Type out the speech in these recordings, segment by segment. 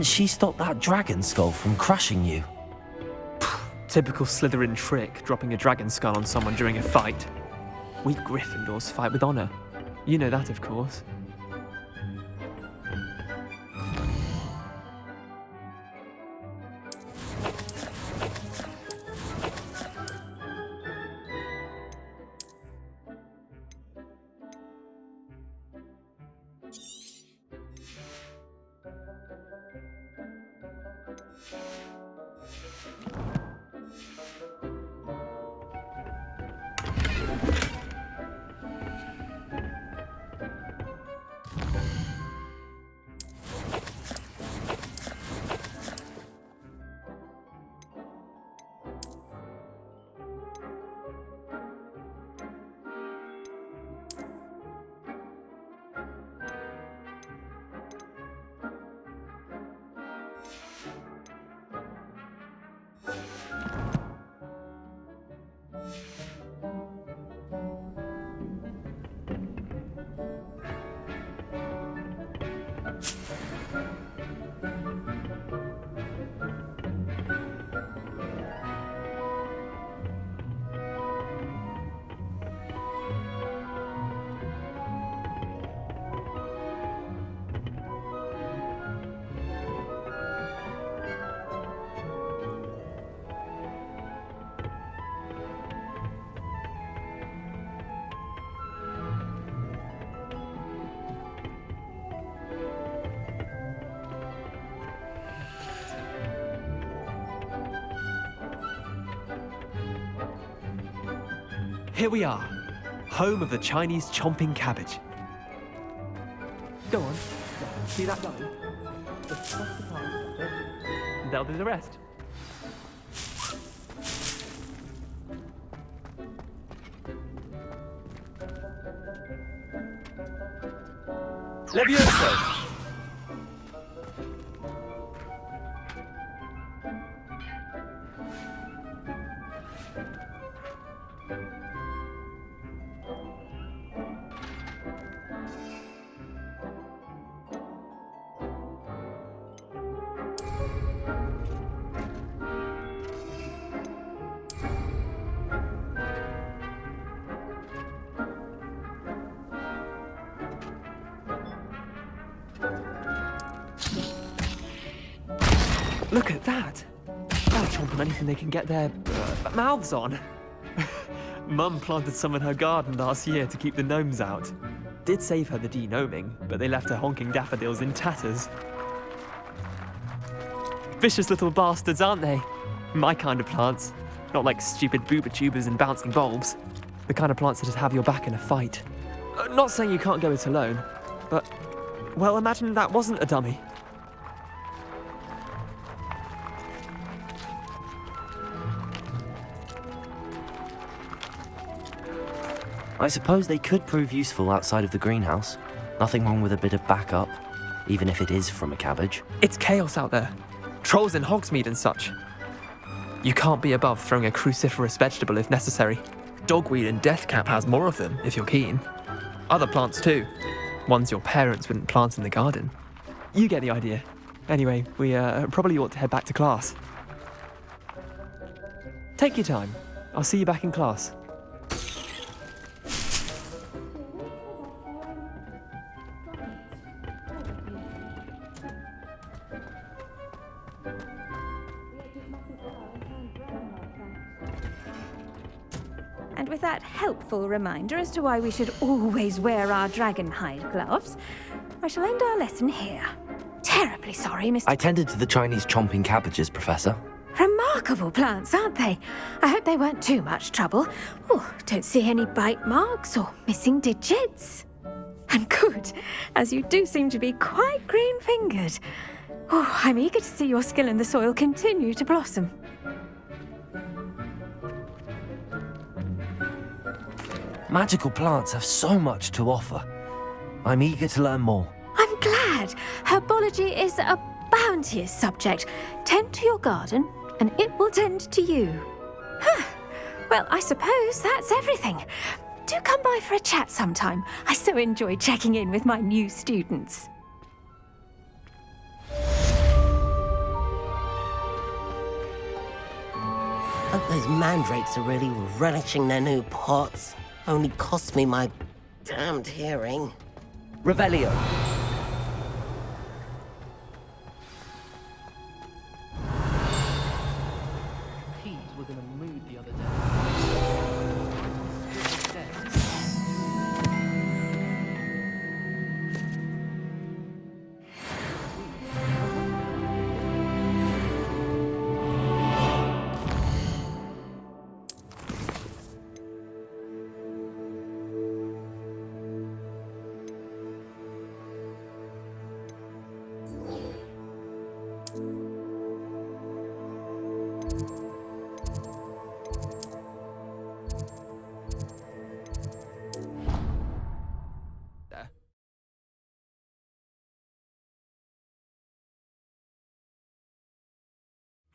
She stopped that dragon skull from crushing you. Typical Slytherin trick, dropping a dragon skull on someone during a fight. We Gryffindors fight with honor. You know that, of course. Here we are, home of the Chinese chomping cabbage. Go on, see that line? Just cross the path, and they'll do the rest. Levioso! Look at that! They'll chomp on anything they can get their mouths on. Mum planted some in her garden last year to keep the gnomes out. Did save her the de-gnoming, but they left her honking daffodils in tatters. Vicious little bastards, aren't they? My kind of plants. Not like stupid booba tubers and bouncing bulbs. The kind of plants that'd have your back in a fight. Not saying you can't go it alone, but, well, imagine that wasn't a dummy. I suppose they could prove useful outside of the greenhouse. Nothing wrong with a bit of backup, even if it is from a cabbage. It's chaos out there. Trolls in Hogsmeade and such. You can't be above throwing a cruciferous vegetable if necessary. Dogweed and deathcap has more of them, if you're keen. Other plants too. Ones your parents wouldn't plant in the garden. You get the idea. Anyway, we probably ought to head back to class. Take your time. I'll see you back in class. And with that helpful reminder as to why we should always wear our dragon hide gloves, I shall end our lesson here. Terribly sorry, Mr. I tended to the Chinese chomping cabbages, Professor. Remarkable plants, aren't they? I hope they weren't too much trouble. Oh, don't see any bite marks or missing digits. And good, as you do seem to be quite green-fingered. Oh, I'm eager to see your skill in the soil continue to blossom. Magical plants have so much to offer. I'm eager to learn more. I'm glad. Herbology is a bounteous subject. Tend to your garden, and it will tend to you. Huh. Well, I suppose that's everything. Do come by for a chat sometime. I so enjoy checking in with my new students. Hope those mandrakes are really relishing their new pots. Only cost me my damned hearing. Revelio. Peas was in a mood the other day.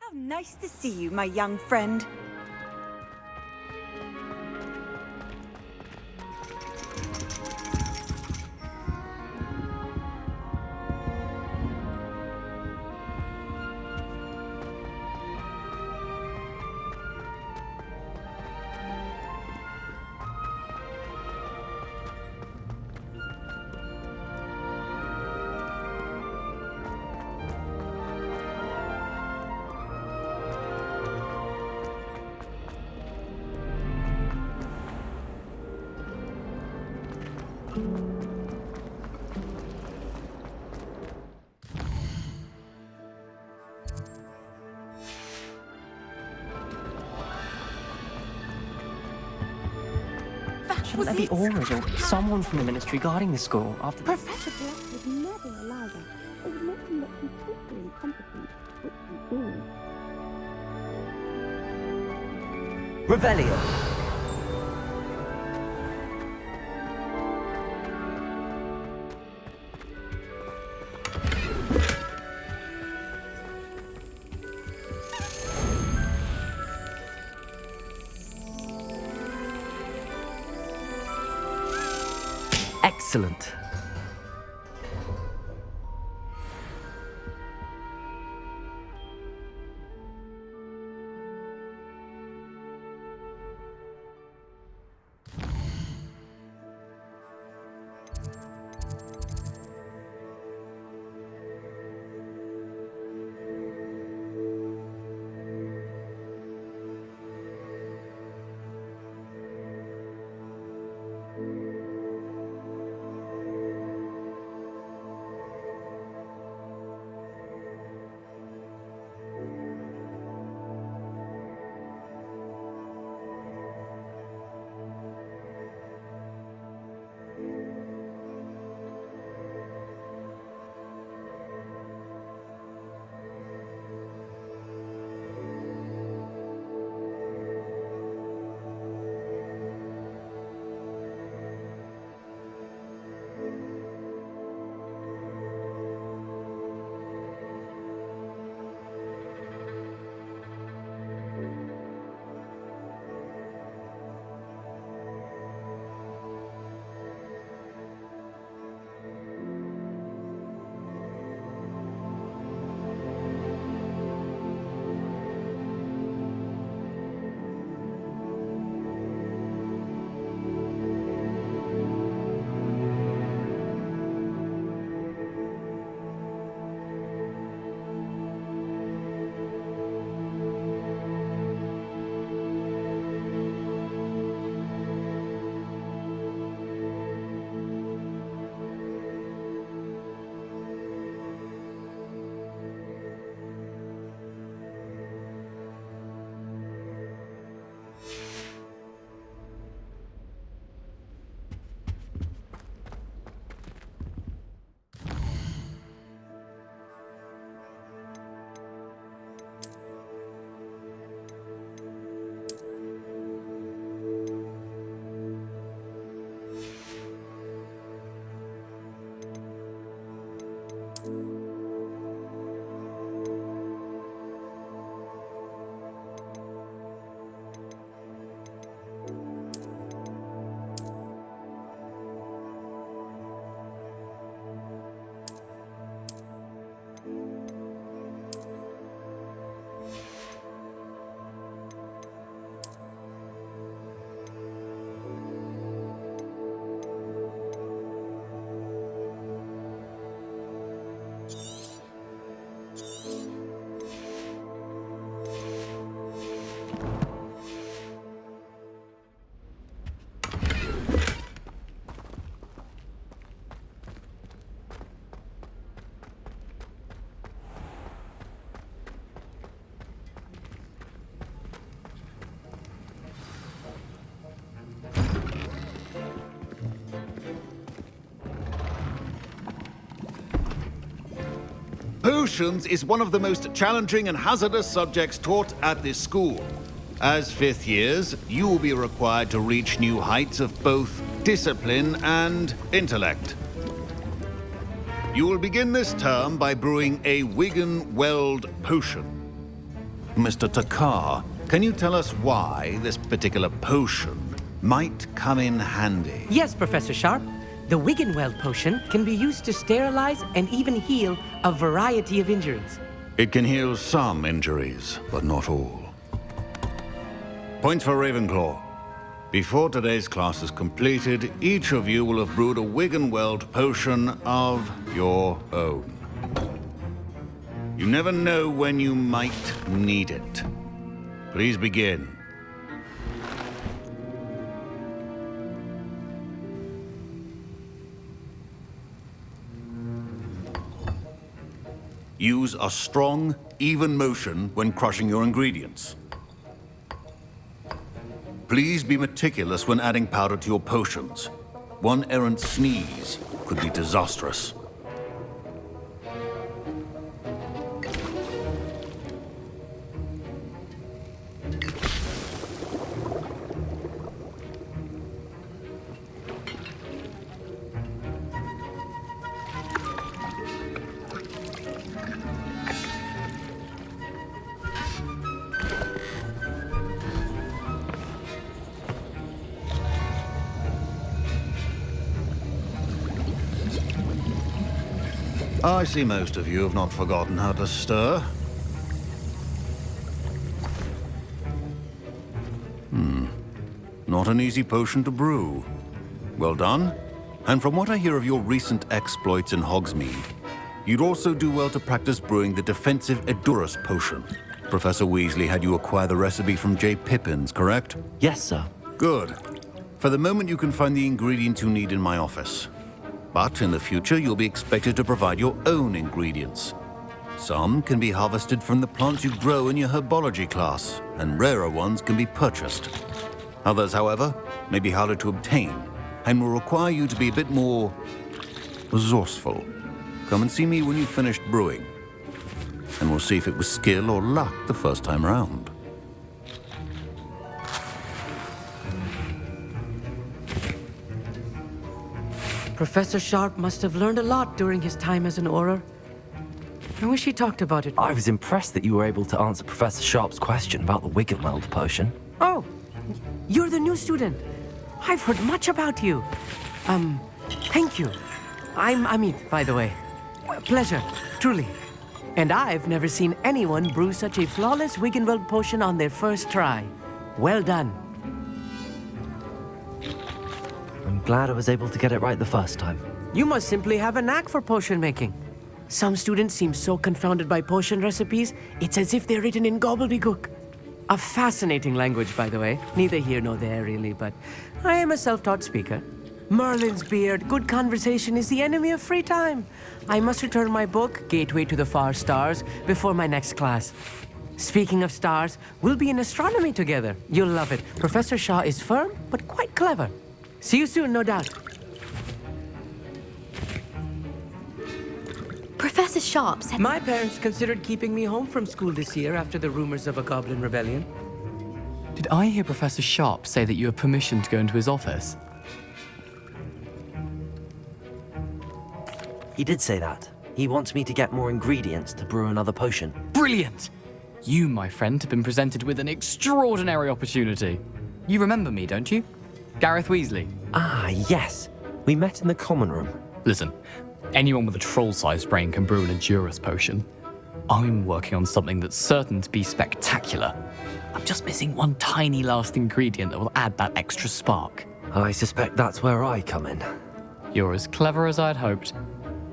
How nice to see you, my young friend. Shouldn't there be auras or someone from the ministry guarding the school after... Professor Black would never allow that. It would make him look completely incompetent, which he is. Revelio. Excellent. Potions is one of the most challenging and hazardous subjects taught at this school. As fifth years, you will be required to reach new heights of both discipline and intellect. You will begin this term by brewing a Wiggenweld potion. Mr. Takar, can you tell us why this particular potion might come in handy? Yes, Professor Sharp. The Wiggenweld potion can be used to sterilize and even heal a variety of injuries. It can heal some injuries, but not all. Points for Ravenclaw. Before today's class is completed, each of you will have brewed a Wiggenweld potion of your own. You never know when you might need it. Please begin. Use a strong, even motion when crushing your ingredients. Please be meticulous when adding powder to your potions. One errant sneeze could be disastrous. I see most of you have not forgotten how to stir. Not an easy potion to brew. Well done. And from what I hear of your recent exploits in Hogsmeade, you'd also do well to practice brewing the defensive Edurus potion. Professor Weasley had you acquire the recipe from J. Pippins, correct? Yes, sir. Good. For the moment, you can find the ingredients you need in my office. But in the future, you'll be expected to provide your own ingredients. Some can be harvested from the plants you grow in your herbology class, and rarer ones can be purchased. Others, however, may be harder to obtain, and will require you to be a bit more resourceful. Come and see me when you've finished brewing, and we'll see if it was skill or luck the first time round. Professor Sharp must have learned a lot during his time as an Auror. I wish he talked about it. I was impressed that you were able to answer Professor Sharp's question about the Wiggenweld potion. Oh, you're the new student. I've heard much about you. Thank you. I'm Amit, by the way. Pleasure, truly. And I've never seen anyone brew such a flawless Wiggenweld potion on their first try. Well done. I'm glad I was able to get it right the first time. You must simply have a knack for potion making. Some students seem so confounded by potion recipes, it's as if they're written in gobbledygook. A fascinating language, by the way. Neither here nor there, really, but I am a self-taught speaker. Merlin's beard, good conversation is the enemy of free time. I must return my book, Gateway to the Far Stars, before my next class. Speaking of stars, we'll be in astronomy together. You'll love it. Professor Shaw is firm, but quite clever. See you soon, no doubt. Professor Sharp said... My parents considered keeping me home from school this year after the rumors of a goblin rebellion. Did I hear Professor Sharp say that you have permission to go into his office? He did say that. He wants me to get more ingredients to brew another potion. Brilliant! You, my friend, have been presented with an extraordinary opportunity. You remember me, don't you? Gareth Weasley. Ah, yes. We met in the common room. Listen, anyone with a troll-sized brain can brew an Edurus potion. I'm working on something that's certain to be spectacular. I'm just missing one tiny last ingredient that will add that extra spark. I suspect that's where I come in. You're as clever as I'd hoped.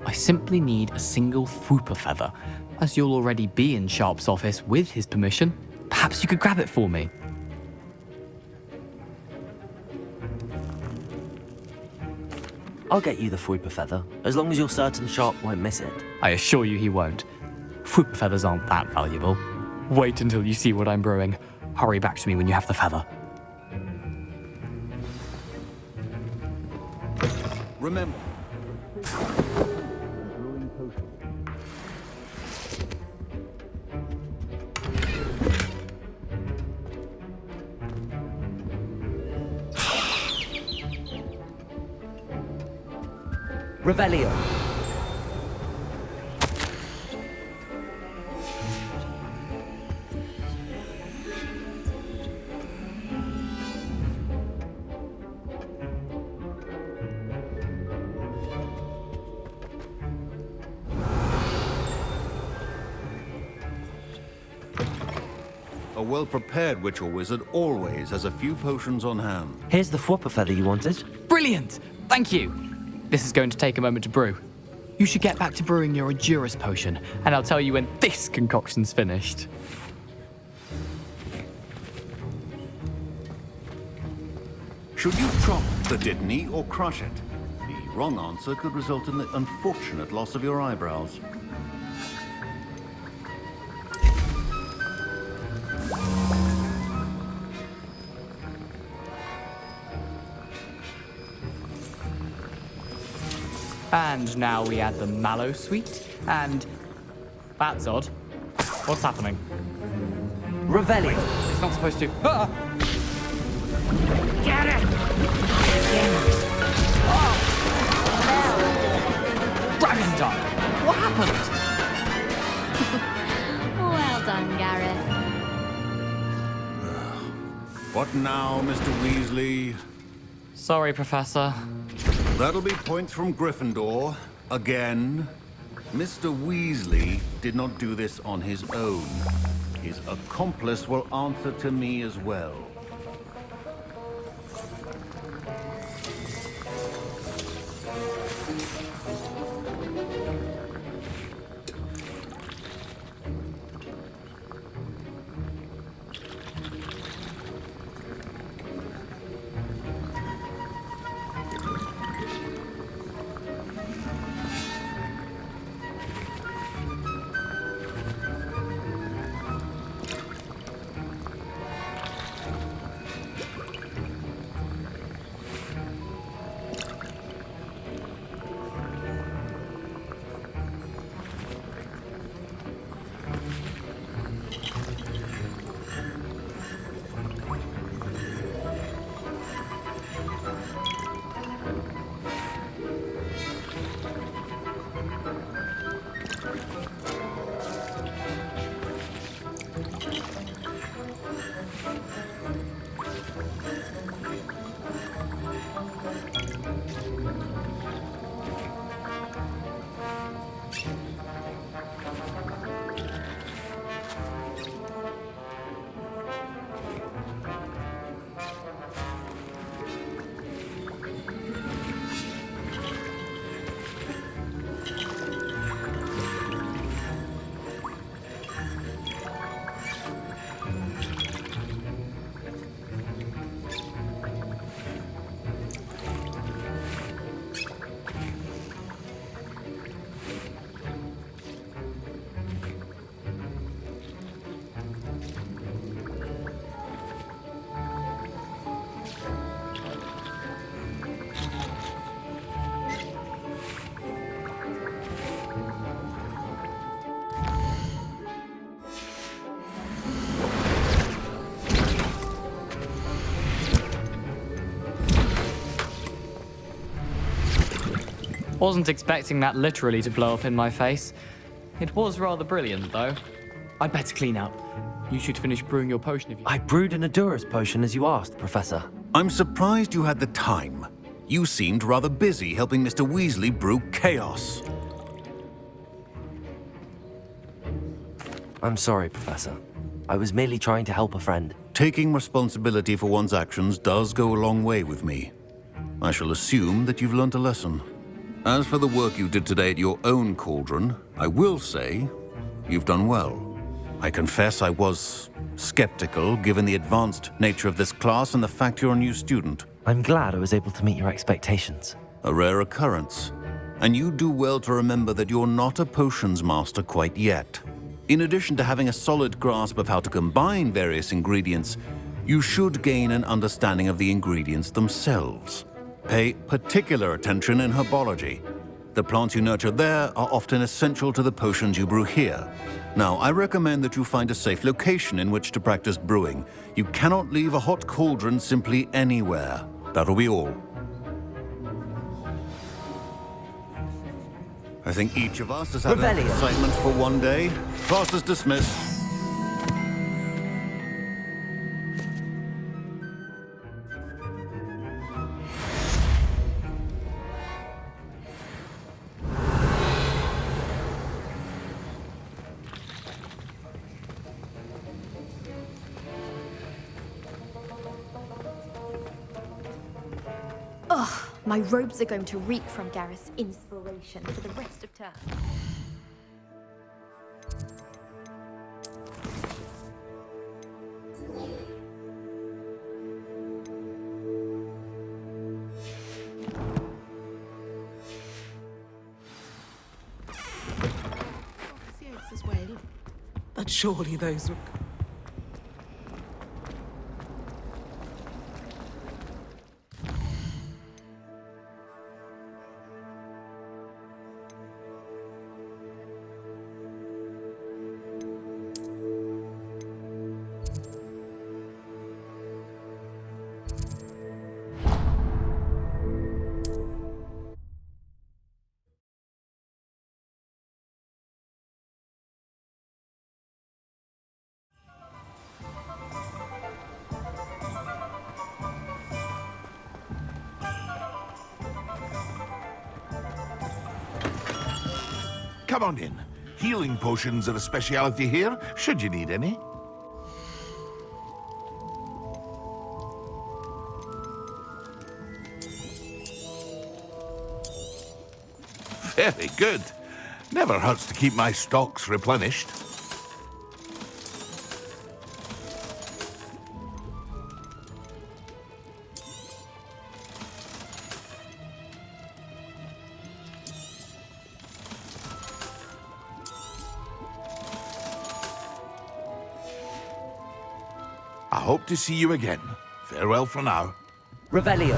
I simply need a single Fwooper feather. As you'll already be in Sharp's office with his permission, perhaps you could grab it for me. I'll get you the Fwooper feather, as long as you're certain Sharp won't miss it. I assure you he won't. Fwooper feathers aren't that valuable. Wait until you see what I'm brewing. Hurry back to me when you have the feather. Remember. Revelio. A well-prepared witch or wizard always has a few potions on hand. Here's the Fwopper feather you wanted. Brilliant! Thank you! This is going to take a moment to brew. You should get back to brewing your Endurus potion, and I'll tell you when this concoction's finished. Should you chop the Dittany or crush it? The wrong answer could result in the unfortunate loss of your eyebrows. And now we add the mallow sweet, and... That's odd. What's happening? Revelio. It's not supposed to... Ah! Get it! Dragon died! What happened? Well done, Gareth. What now, Mr. Weasley? Sorry, Professor. That'll be points from Gryffindor. Again. Mr. Weasley did not do this on his own. His accomplice will answer to me as well. Wasn't expecting that literally to blow up in my face. It was rather brilliant, though. I'd better clean up. You should finish brewing your potion if you... I brewed an Endurus potion as you asked, Professor. I'm surprised you had the time. You seemed rather busy helping Mr. Weasley brew chaos. I'm sorry, Professor. I was merely trying to help a friend. Taking responsibility for one's actions does go a long way with me. I shall assume that you've learnt a lesson. As for the work you did today at your own cauldron, I will say you've done well. I confess I was skeptical given the advanced nature of this class and the fact you're a new student. I'm glad I was able to meet your expectations. A rare occurrence. And you do well to remember that you're not a potions master quite yet. In addition to having a solid grasp of how to combine various ingredients, you should gain an understanding of the ingredients themselves. Pay particular attention in herbology. The plants you nurture there are often essential to the potions you brew here. Now, I recommend that you find a safe location in which to practice brewing. You cannot leave a hot cauldron simply anywhere. That'll be all. I think each of us has had enough Revelio. excitement for one day. Class is dismissed. Ugh, my robes are going to reek from Gareth's inspiration for the rest of term. As well. But surely those were... Come on in. Healing potions are a speciality here, should you need any. Very good. Never hurts to keep my stocks replenished. I hope to see you again. Farewell for now. Revelio.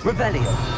Revelio.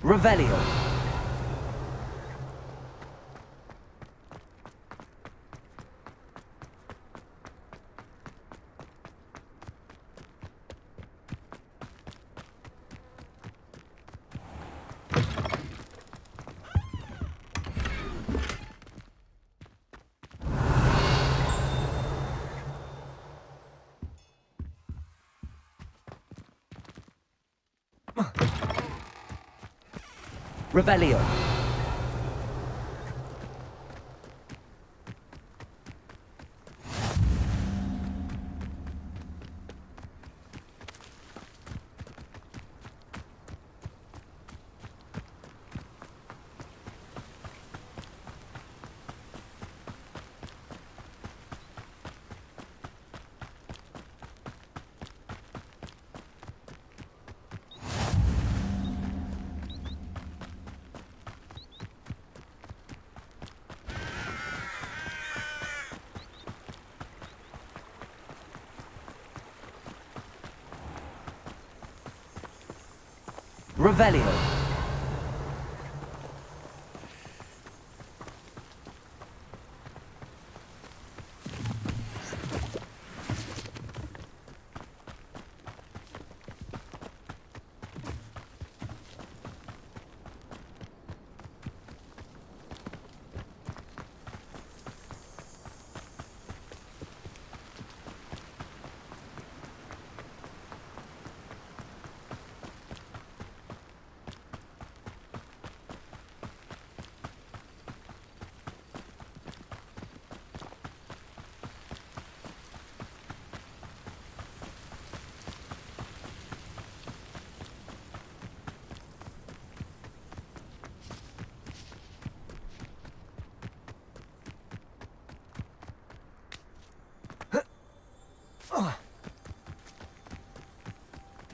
Revelio. Revelio. Revelio.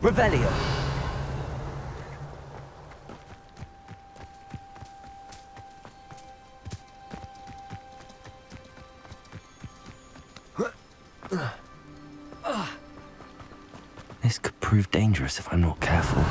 Revelio. This could prove dangerous if I'm not careful.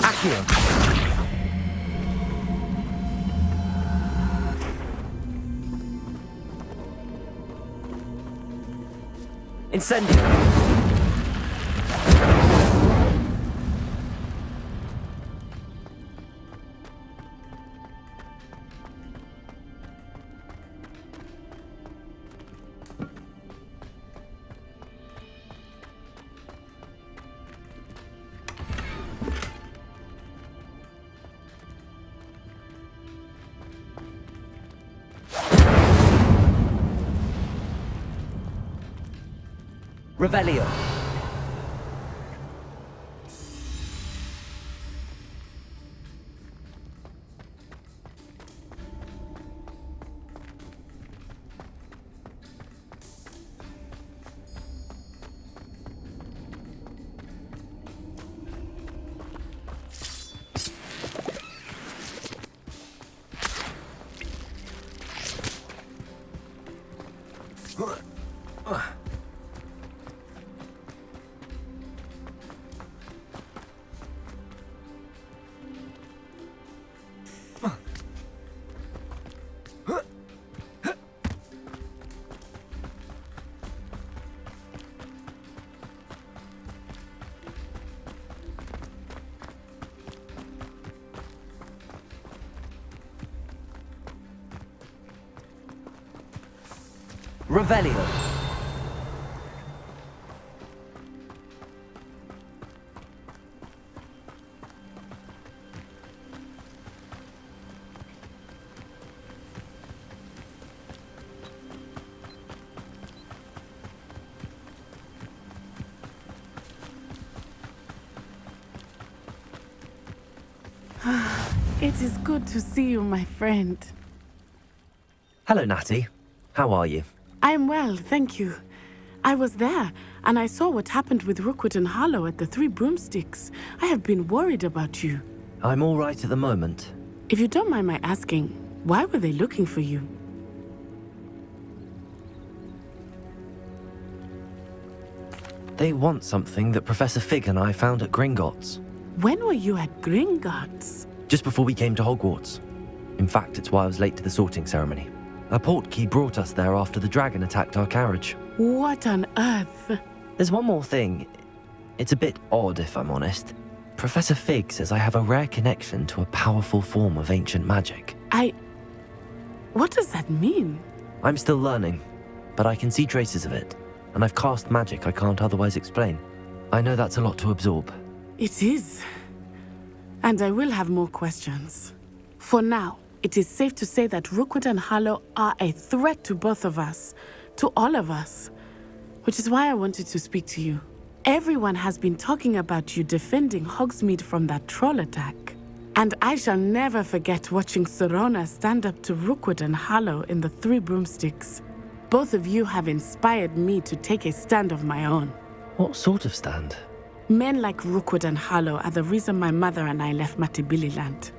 Accio. Incendio. Revelio. Revelio. It is good to see you, my friend. Hello, Natty. How are you? I am well, thank you. I was there, and I saw what happened with Rookwood and Harlow at the Three Broomsticks. I have been worried about you. I'm all right at the moment. If you don't mind my asking, why were they looking for you? They want something that Professor Fig and I found at Gringotts. When were you at Gringotts? Just before we came to Hogwarts. In fact, it's why I was late to the sorting ceremony. A portkey brought us there after the dragon attacked our carriage. What on earth? There's one more thing. It's a bit odd, if I'm honest. Professor Fig says I have a rare connection to a powerful form of ancient magic. What does that mean? I'm still learning, but I can see traces of it, and I've cast magic I can't otherwise explain. I know that's a lot to absorb. It is. And I will have more questions. For now, it is safe to say that Rookwood and Harlow are a threat to both of us, to all of us, which is why I wanted to speak to you. Everyone has been talking about you defending Hogsmeade from that troll attack. And I shall never forget watching Serona stand up to Rookwood and Harlow in the Three Broomsticks. Both of you have inspired me to take a stand of my own. What sort of stand? Men like Rookwood and Harlow are the reason my mother and I left Matabeleland.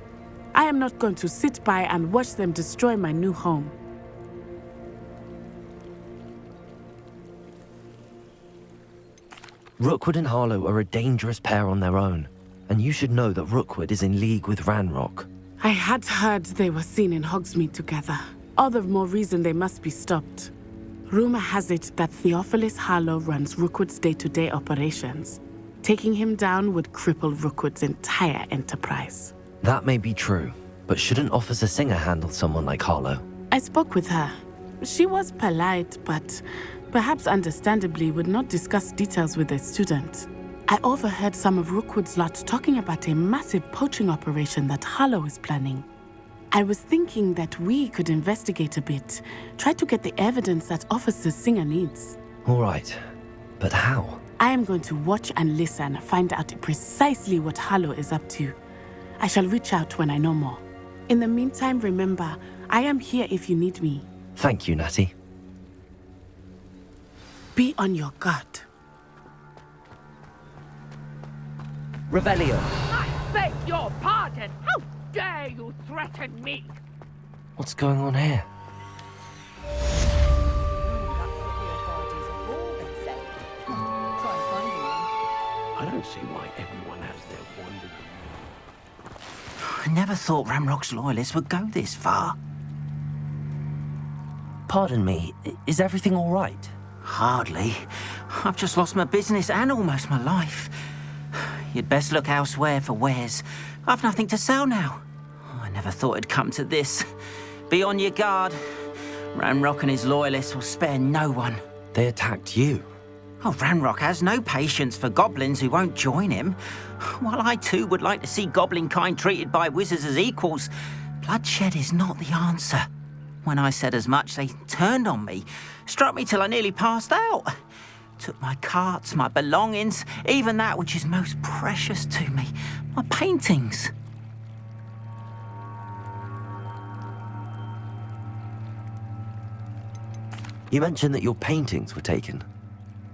I am not going to sit by and watch them destroy my new home. Rookwood and Harlow are a dangerous pair on their own, and you should know that Rookwood is in league with Ranrock. I had heard they were seen in Hogsmeade together. All the more reason they must be stopped. Rumor has it that Theophilus Harlow runs Rookwood's day-to-day operations. Taking him down would cripple Rookwood's entire enterprise. That may be true, but shouldn't Officer Singer handle someone like Harlow? I spoke with her. She was polite, but perhaps understandably would not discuss details with a student. I overheard some of Rookwood's lot talking about a massive poaching operation that Harlow is planning. I was thinking that we could investigate a bit, try to get the evidence that Officer Singer needs. All right, but how? I am going to watch and listen, find out precisely what Harlow is up to. I shall reach out when I know more. In the meantime, remember, I am here if you need me. Thank you, Natty. Be on your guard. Revelio. I beg your pardon! How dare you threaten me? What's going on here? I don't see why everyone has their wonder. I never thought Ranrock's loyalists would go this far. Pardon me, is everything all right? Hardly. I've just lost my business and almost my life. You'd best look elsewhere for wares. I've nothing to sell now. I never thought it'd come to this. Be on your guard. Ranrock and his loyalists will spare no one. They attacked you? Oh, Ranrock has no patience for goblins who won't join him. While I too would like to see goblin kind treated by wizards as equals, bloodshed is not the answer. When I said as much, they turned on me, struck me till I nearly passed out. Took my carts, my belongings, even that which is most precious to me, my paintings. You mentioned that your paintings were taken.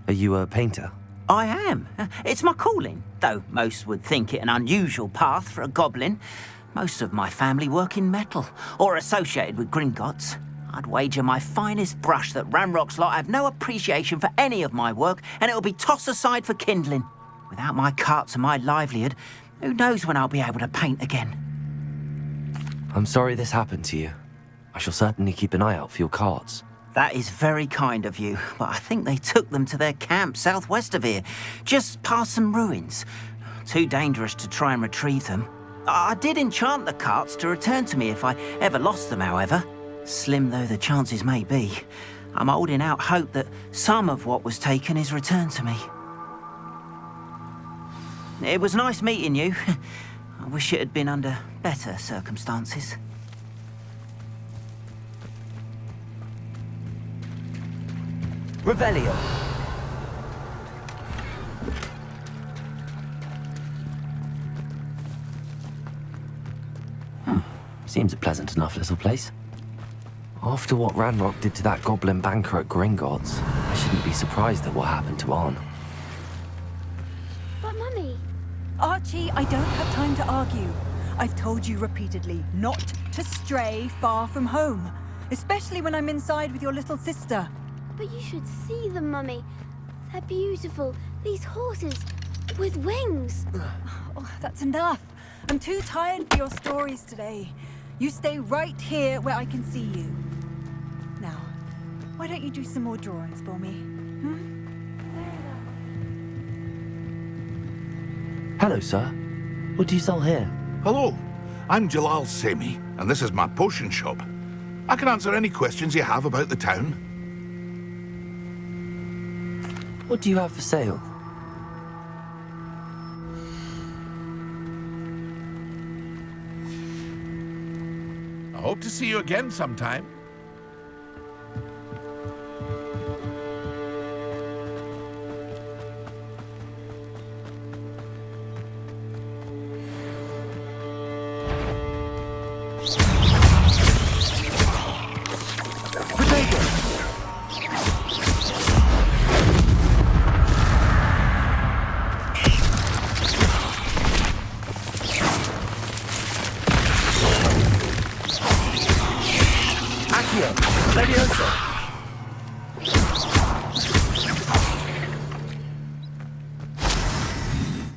Are you a painter? I am. It's my calling, though most would think it an unusual path for a goblin. Most of my family work in metal, or associated with Gringotts. I'd wager my finest brush that Ranrock's lot have no appreciation for any of my work, and it'll be tossed aside for kindling. Without my carts and my livelihood, who knows when I'll be able to paint again? I'm sorry this happened to you. I shall certainly keep an eye out for your carts. That is very kind of you, but I think they took them to their camp southwest of here, just past some ruins. Too dangerous to try and retrieve them. I did enchant the carts to return to me if I ever lost them, however. Slim though the chances may be, I'm holding out hope that some of what was taken is returned to me. It was nice meeting you. I wish it had been under better circumstances. Revelio. Seems a pleasant enough little place. After what Ranrock did to that goblin banker at Gringotts, I shouldn't be surprised at what happened to Arn. But Mummy... Archie, I don't have time to argue. I've told you repeatedly not to stray far from home, especially when I'm inside with your little sister. But you should see them, Mummy. They're beautiful. These horses with wings. Oh, that's enough. I'm too tired for your stories today. You stay right here where I can see you. Now, why don't you do some more drawings for me? Hello, sir. What do you sell here? Hello, I'm Jalal Semi, and this is my potion shop. I can answer any questions you have about the town. What do you have for sale? I hope to see you again sometime.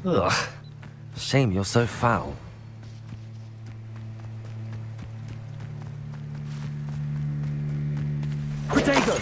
Ugh. Shame you're so foul. Protego!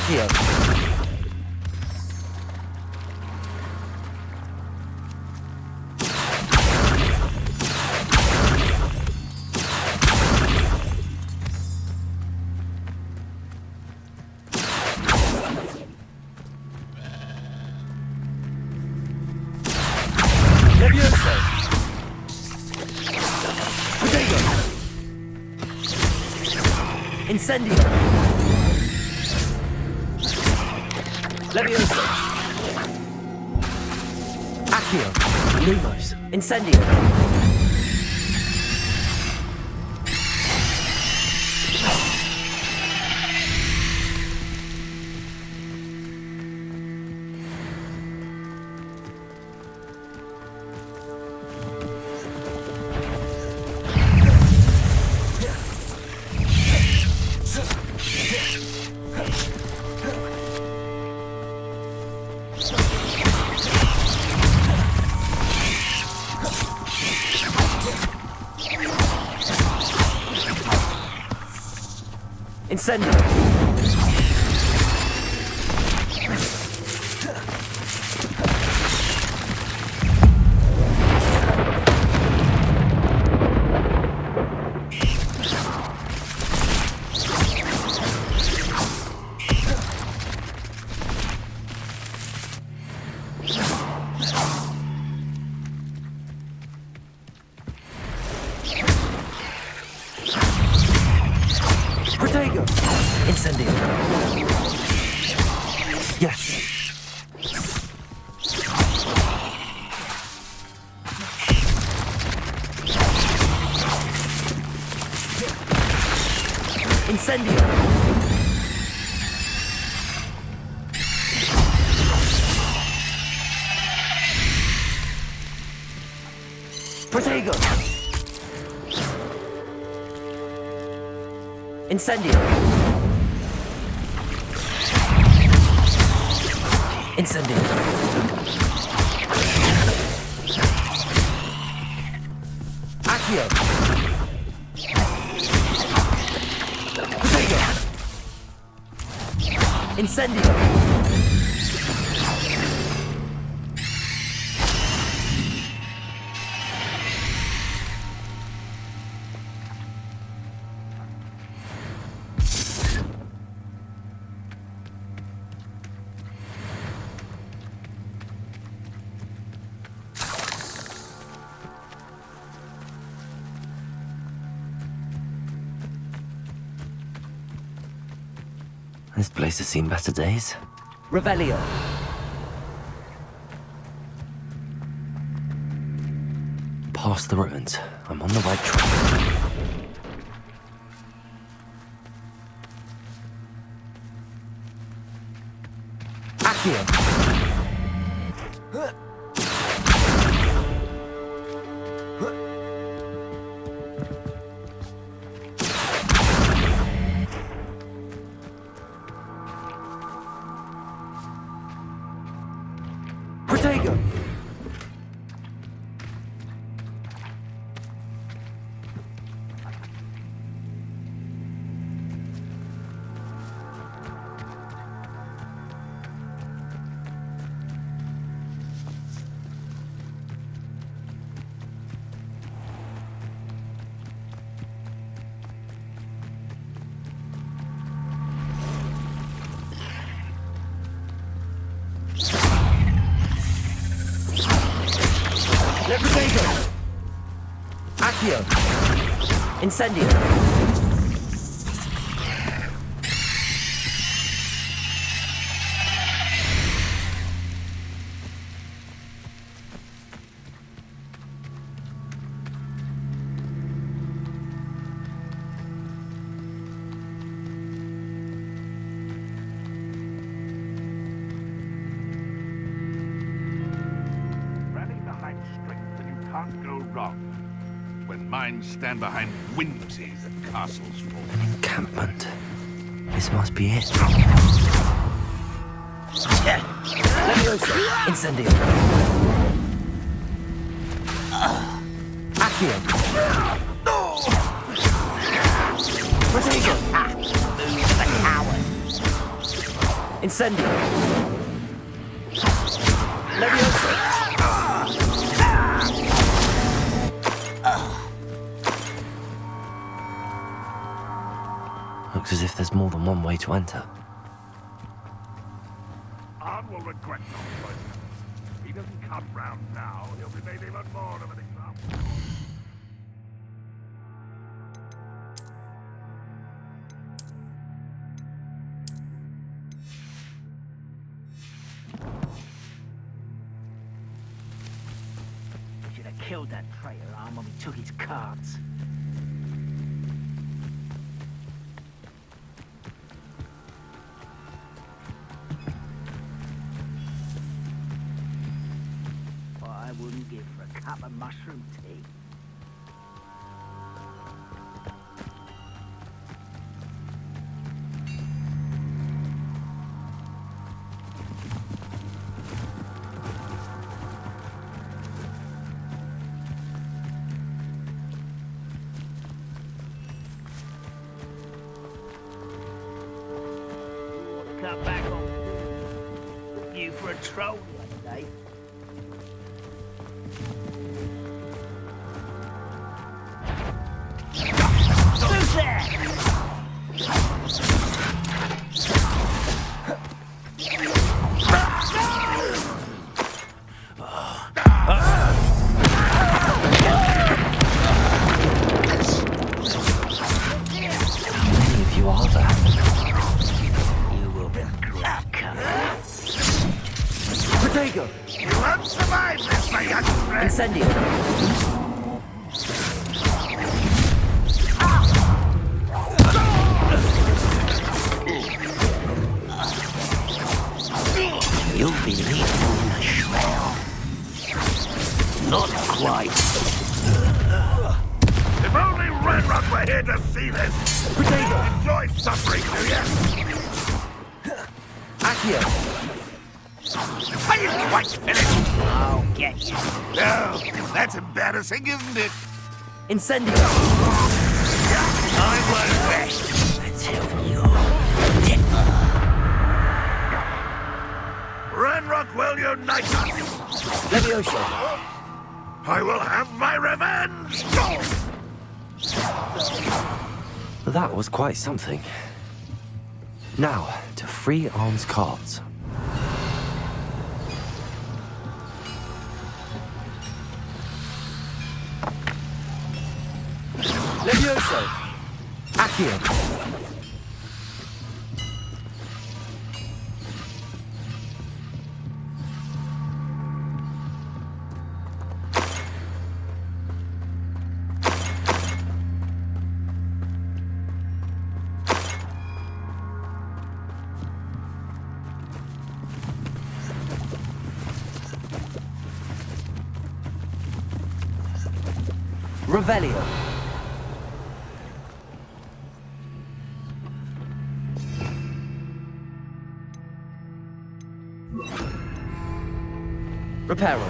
Accio. Levioso. Protego. Incendio. Levioso. Accio. Lumos. Incendio. Incendio! Protego! Incendio! Yes! Incendio! Protego! Incendio! Incendio! Accio! Protego! Incendio! This place has seen better days. Revelio! Past the ruins. I'm on the right track. Accio! Protego! Protego! Accio! Incendio! Can't go wrong when minds stand behind whimsies and castles fall. An encampment. This must be it. Leviosa! Incendio! Accio! Protego! The coward! Incendio! Leviosa! Looks as if there's more than one way to enter. Arn will regret not joining us. If he doesn't come round now, he'll be made even more of an example. We should have killed that traitor, Arn, when we took his cards. Wouldn't give for a cup of mushroom tea. cut back on you for a troll the other day. Who's there? You are there. You will be crap covered. Protego! You won't survive this, my young friend! Incendio! You'll be leaving in a shroud. Not quite. If only Renrock were here to see this! Protego! Enjoy suffering, do you? Accio! Are you quite finished? I'll get you. No, that's embarrassing, isn't it? Incendio! I won't rest until you Renrock will unite us! Leviosa! I will have my revenge! That was quite something. Now, to free Arm's cards. Levioso! Accio! Revelio. Reparo.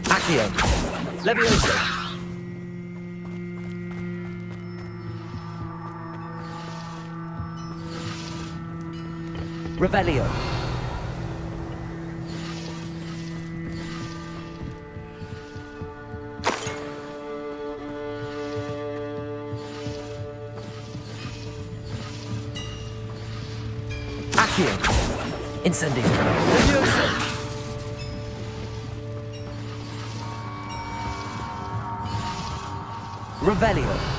Accio. Levioso. Revelio. Accio. Incendio. Levioso. Revelio.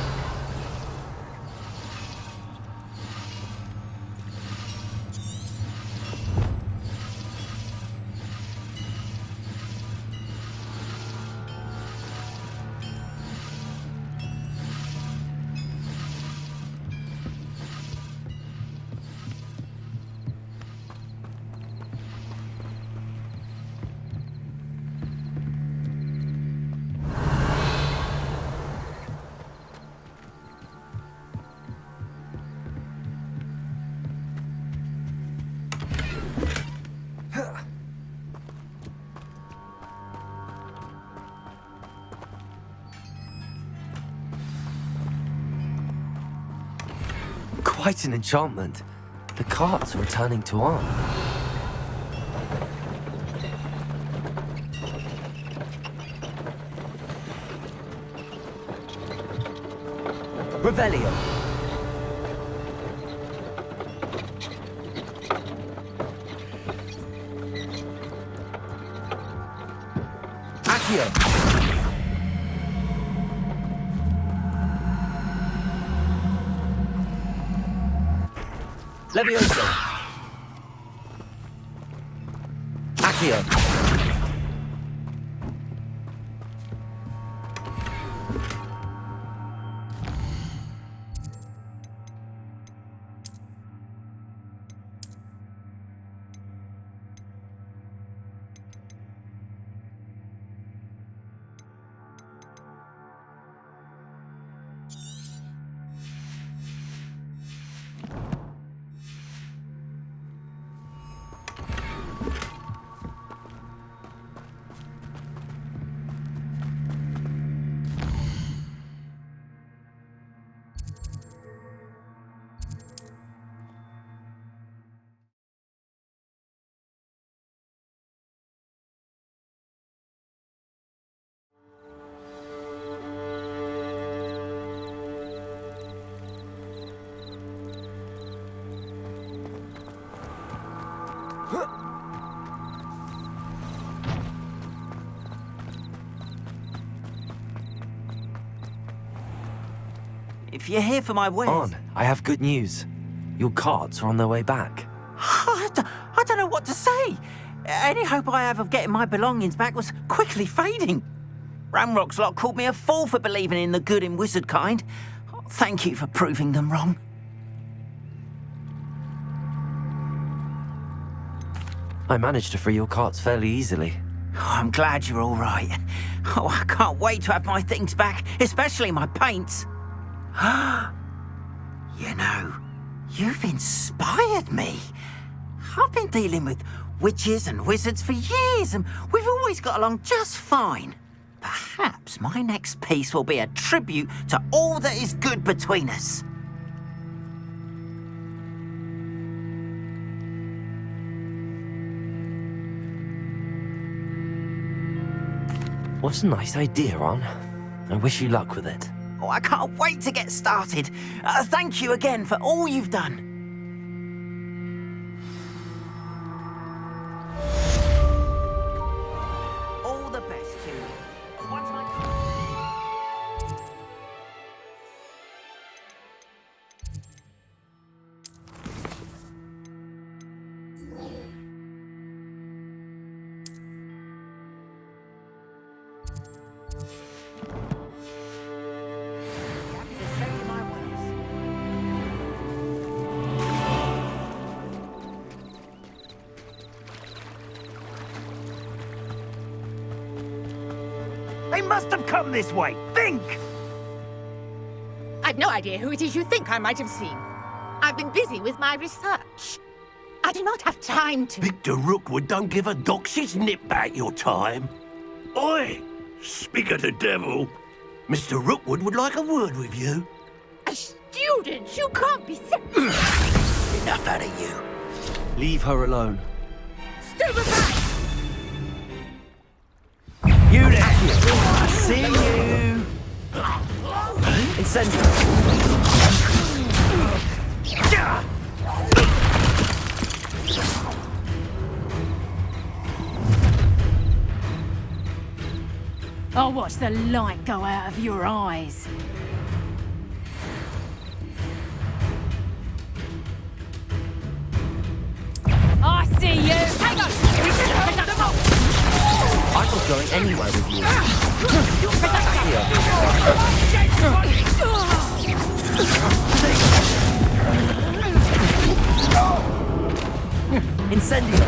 Quite an enchantment. The cards are returning to Arm. Revelio. Accio. Levioso. Accio. if you're here for my wares... On, I have good news. Your carts are on their way back. I don't know what to say. Any hope I have of getting my belongings back was quickly fading. Ramrock's lot called me a fool for believing in the good in wizard kind. Thank you for proving them wrong. I managed to free your carts fairly easily. Oh, I'm glad you're all right. Oh, I can't wait to have my things back, especially my paints. You know, you've inspired me. I've been dealing with witches and wizards for years, and we've always got along just fine. Perhaps my next piece will be a tribute to all that is good between us. What a nice idea, Ron. I wish you luck with it. Oh, I can't wait to get started. Thank you again for all you've done. All the best to you. Once They must have come this way. Think! I've no idea who it is you think I might have seen. I've been busy with my research. I do not have time to... Victor Rookwood don't give a doxy's nip back your time. Oi! Speak of the devil. Mr. Rookwood would like a word with you. A student? You can't be... Enough out of you. Leave her alone. Stupefy! You there! I see you! I'll watch the light go out of your eyes. I see you! Hang on! I'm not going anywhere with you. Incendio!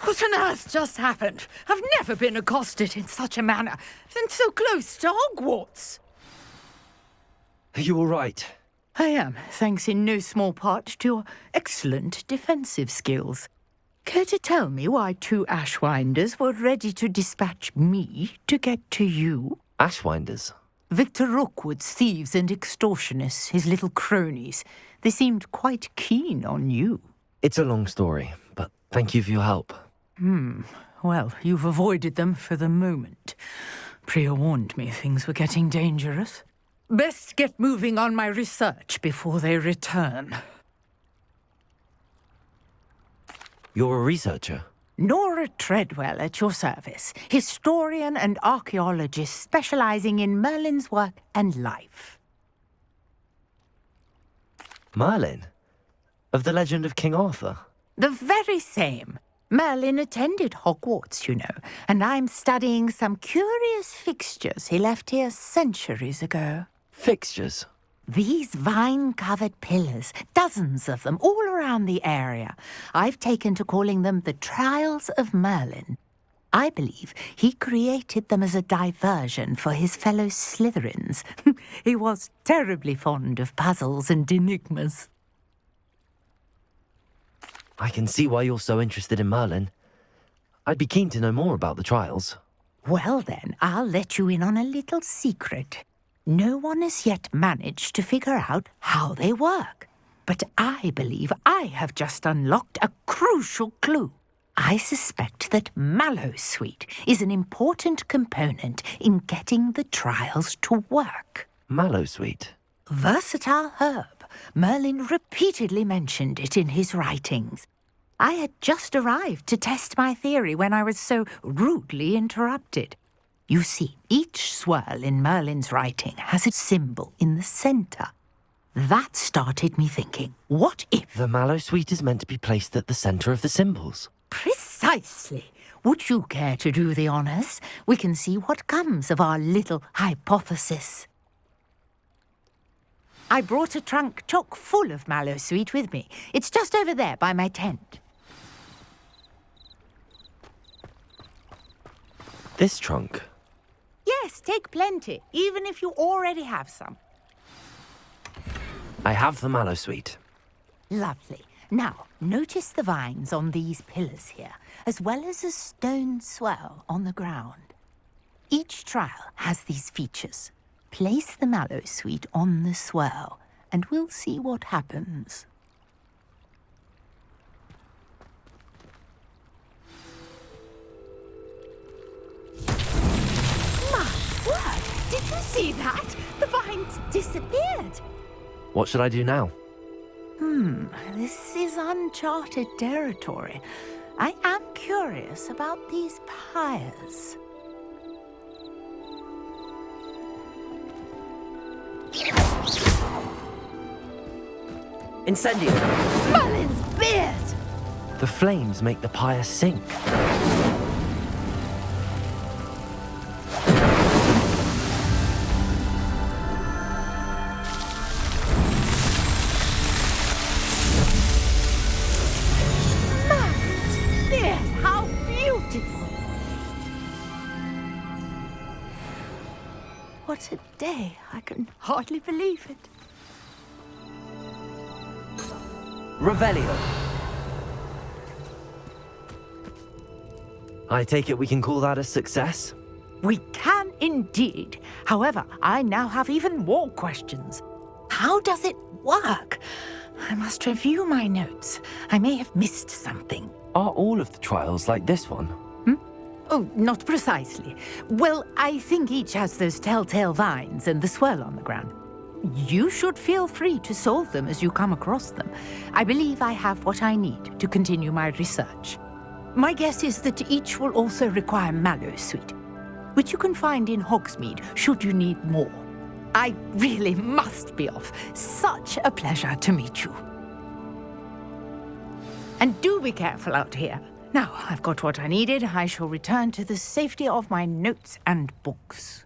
What on earth just happened? I've never been accosted in such a manner, and so close to Hogwarts. Are you all right? I am, thanks in no small part to your excellent defensive skills. Care to tell me why two Ashwinders were ready to dispatch me to get to you? Ashwinders? Victor Rookwood's thieves and extortionists, his little cronies. They seemed quite keen on you. It's a long story, but thank you for your help. Well, you've avoided them for the moment. Priya warned me things were getting dangerous. Best get moving on my research before they return. You're a researcher? Nora Treadwell at your service, historian and archaeologist specializing in Merlin's work and life. Merlin? Of the legend of King Arthur? The very same. Merlin attended Hogwarts, you know, and I'm studying some curious fixtures he left here centuries ago. Fixtures? These vine-covered pillars, dozens of them, all around the area. I've taken to calling them the Trials of Merlin. I believe he created them as a diversion for his fellow Slytherins. He was terribly fond of puzzles and enigmas. I can see why you're so interested in Merlin. I'd be keen to know more about the trials. Well then, I'll let you in on a little secret. No one has yet managed to figure out how they work. But I believe I have just unlocked a crucial clue. I suspect that Mallowsweet is an important component in getting the trials to work. Mallowsweet? Versatile herb. Merlin repeatedly mentioned it in his writings. I had just arrived to test my theory when I was so rudely interrupted. You see, each swirl in Merlin's writing has a symbol in the centre. That started me thinking, what if... The mallow sweet is meant to be placed at the centre of the symbols. Precisely. Would you care to do the honours? We can see what comes of our little hypothesis. I brought a trunk chock full of mallow sweet with me. It's just over there by my tent. This trunk? Yes, take plenty, even if you already have some. I have the mallow sweet. Lovely. Now, notice the vines on these pillars here, as well as a stone swell on the ground. Each trial has these features. Place the mallow sweet on the swell, and we'll see what happens. My word! Did you see that? The vines disappeared. What should I do now? This is uncharted territory. I am curious about these pyres. Incendio! Merlin's beard! The flames make the pyre sink. How beautiful! What a day. I can hardly believe it. Revelio. I take it we can call that a success? We can indeed. However, I now have even more questions. How does it work? I must review my notes. I may have missed something. Are all of the trials like this one? Oh, not precisely. Well, I think each has those telltale vines and the swirl on the ground. You should feel free to solve them as you come across them. I believe I have what I need to continue my research. My guess is that each will also require mallow sweet, which you can find in Hogsmeade should you need more. I really must be off. Such a pleasure to meet you. And do be careful out here. Now, I've got what I needed. I shall return to the safety of my notes and books.